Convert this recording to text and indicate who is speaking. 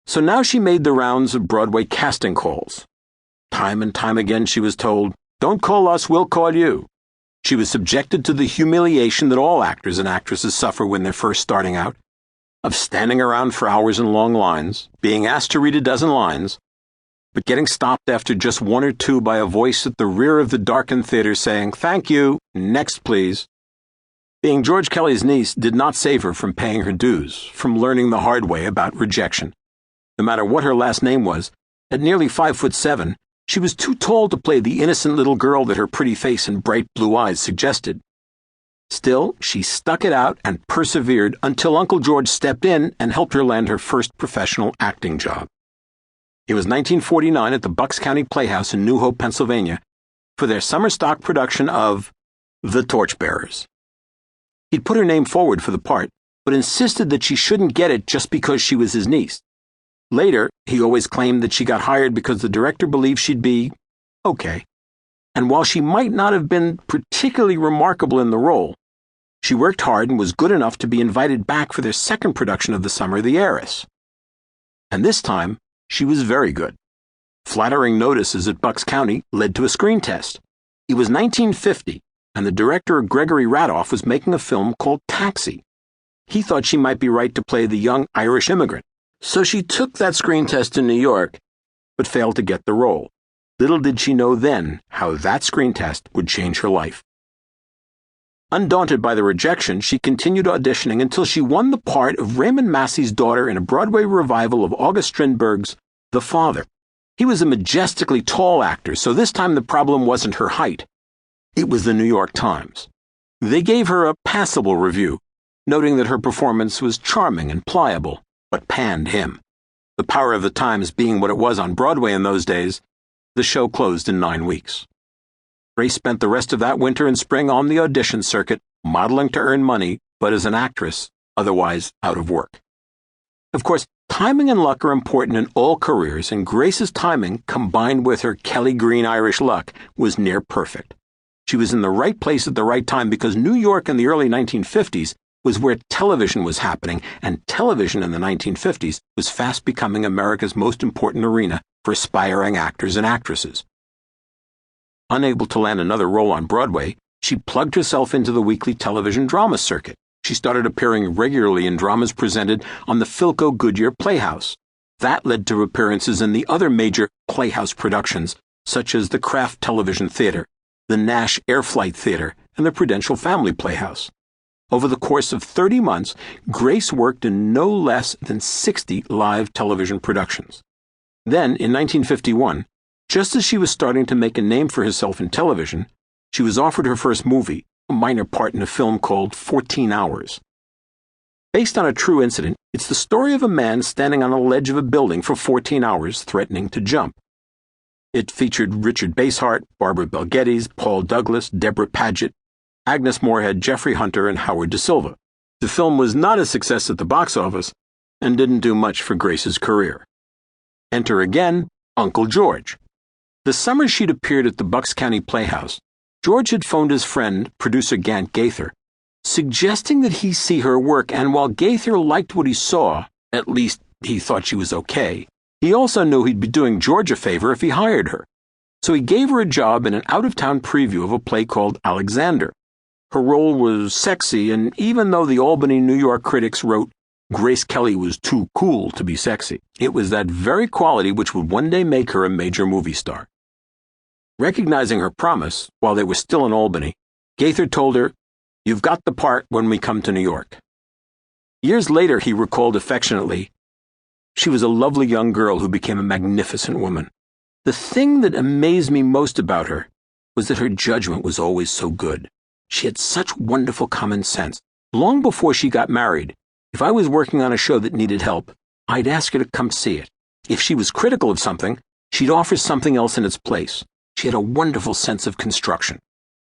Speaker 1: So now she made the rounds of Broadway casting calls. Time and time again she was told, "Don't call us, we'll call you." She was subjected to the humiliation that all actors and actresses suffer when they're first starting out, of standing around for hours in long lines, being asked to read a dozen lines, but getting stopped after just one or two by a voice at the rear of the darkened theater saying, "Thank you, next please." Being George Kelly's niece did not save her from paying her dues, from learning the hard way about rejection. No matter what her last name was, at nearly 5'7", she was too tall to play the innocent little girl that her pretty face and bright blue eyes suggested. Still, she stuck it out and persevered until Uncle George stepped in and helped her land her first professional acting job. It was 1949 at the Bucks County Playhouse in New Hope, Pennsylvania, for their summer stock production of The Torchbearers. He'd put her name forward for the part, but insisted that she shouldn't get it just because she was his niece. Later, he always claimed that she got hired because the director believed she'd be okay. And while she might not have been particularly remarkable in the role, she worked hard and was good enough to be invited back for their second production of the summer, The Heiress. And this time, she was very good. Flattering notices at Bucks County led to a screen test. It was 1950, and the director, Gregory Radoff, was making a film called Taxi. He thought she might be right to play the young Irish immigrant. So she took that screen test in New York, but failed to get the role. Little did she know then how that screen test would change her life. Undaunted by the rejection, she continued auditioning until she won the part of Raymond Massey's daughter in a Broadway revival of August Strindberg's The Father. He was a majestically tall actor, so this time the problem wasn't her height. It was the New York Times. They gave her a passable review, noting that her performance was charming and pliable, but panned him. The power of the Times being what it was on Broadway in those days, the show closed in 9 weeks. Grace spent the rest of that winter and spring on the audition circuit, modeling to earn money, but as an actress, otherwise out of work. Of course, timing and luck are important in all careers, and Grace's timing, combined with her Kelly Green Irish luck, was near perfect. She was in the right place at the right time because New York in the early 1950s was where television was happening, and television in the 1950s was fast becoming America's most important arena for aspiring actors and actresses. Unable to land another role on Broadway, she plugged herself into the weekly television drama circuit. She started appearing regularly in dramas presented on the Philco Goodyear Playhouse. That led to appearances in the other major Playhouse productions, such as the Kraft Television Theater, the Nash Air Flight Theater, and the Prudential Family Playhouse. Over the course of 30 months, Grace worked in no less than 60 live television productions. Then, in 1951, just as she was starting to make a name for herself in television, she was offered her first movie, a minor part in a film called 14 Hours. Based on a true incident, it's the story of a man standing on a ledge of a building for 14 hours threatening to jump. It featured Richard Basehart, Barbara Bel Geddes, Paul Douglas, Deborah Paget, Agnes Moorehead, Jeffrey Hunter, and Howard Da Silva. The film was not a success at the box office and didn't do much for Grace's career. Enter again Uncle George. The summer she'd appeared at the Bucks County Playhouse, George had phoned his friend, producer Gant Gaither, suggesting that he see her work, and while Gaither liked what he saw, at least he thought she was okay, he also knew he'd be doing George a favor if he hired her. So he gave her a job in an out-of-town preview of a play called Alexander. Her role was sexy, and even though the Albany, New York critics wrote Grace Kelly was too cool to be sexy, it was that very quality which would one day make her a major movie star. Recognizing her promise, while they were still in Albany, Gaither told her, "You've got the part when we come to New York." Years later, he recalled affectionately, "She was a lovely young girl who became a magnificent woman. The thing that amazed me most about her was that her judgment was always so good. She had such wonderful common sense. Long before she got married, if I was working on a show that needed help, I'd ask her to come see it. If she was critical of something, she'd offer something else in its place. She had a wonderful sense of construction."